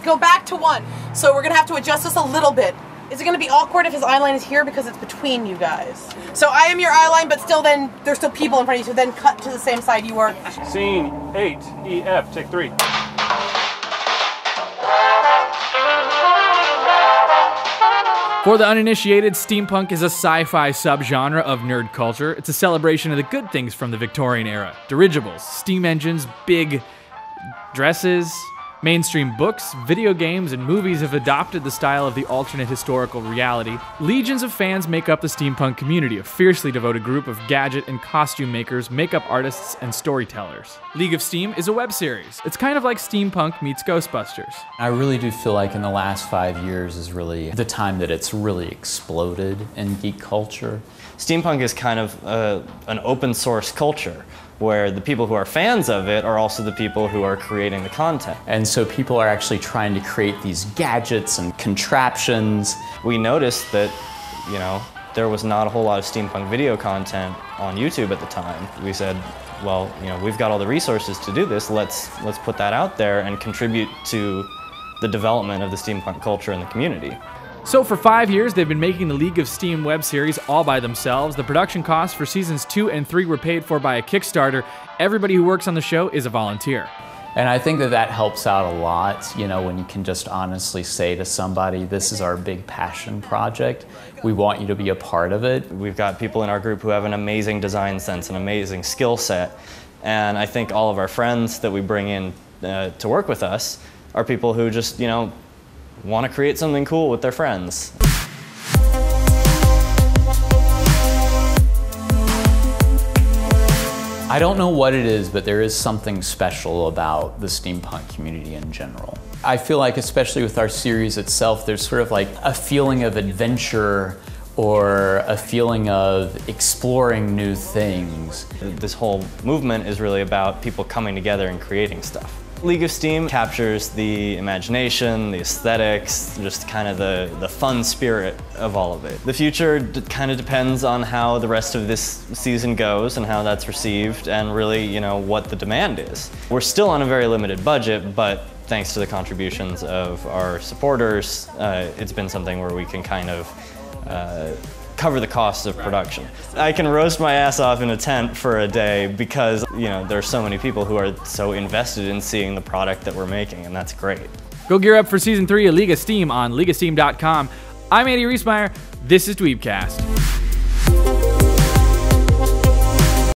go back to 1. So we're gonna have to adjust this a little bit. Is it gonna be awkward if his eye line is here because it's between you guys? So I am your eye line, but still then, there's still people in front of you, so then cut to the same side you were. Scene 8, EF, take 3. For the uninitiated, steampunk is a sci-fi subgenre of nerd culture. It's a celebration of the good things from the Victorian era. Dirigibles, steam engines, big dresses. Mainstream books, video games, and movies have adopted the style of the alternate historical reality. Legions of fans make up the steampunk community, a fiercely devoted group of gadget and costume makers, makeup artists, and storytellers. League of Steam is a web series. It's kind of like Steampunk meets Ghostbusters. I really do feel like in the last 5 years is really the time that it's really exploded in geek culture. Steampunk is kind of an open source culture, where the people who are fans of it are also the people who are creating the content. And so people are actually trying to create these gadgets and contraptions. We noticed that, you know, there was not a whole lot of steampunk video content on YouTube at the time. We said, well, you know, we've got all the resources to do this, let's put that out there and contribute to the development of the steampunk culture in the community. So for 5 years, they've been making the League of Steam web series all by themselves. The production costs for seasons 2 and 3 were paid for by a Kickstarter. Everybody who works on the show is a volunteer. And I think that that helps out a lot, you know, when you can just honestly say to somebody, this is our big passion project. We want you to be a part of it. We've got people in our group who have an amazing design sense, an amazing skill set. And I think all of our friends that we bring in to work with us are people who just, you know, want to create something cool with their friends. I don't know what it is, but there is something special about the steampunk community in general. I feel like, especially with our series itself, there's sort of like a feeling of adventure or a feeling of exploring new things. This whole movement is really about people coming together and creating stuff. League of Steam captures the imagination, the aesthetics, just kind of the fun spirit of all of it. The future kind of depends on how the rest of this season goes and how that's received and really, you know, what the demand is. We're still on a very limited budget, but thanks to the contributions of our supporters, it's been something where we can kind of cover the costs of production. I can roast my ass off in a tent for a day because, you know, there are so many people who are so invested in seeing the product that we're making, and that's great. Go gear up for Season 3 of League of Steam on leagueofsteam.com. I'm Andy Reesmeyer. This is DweebCast.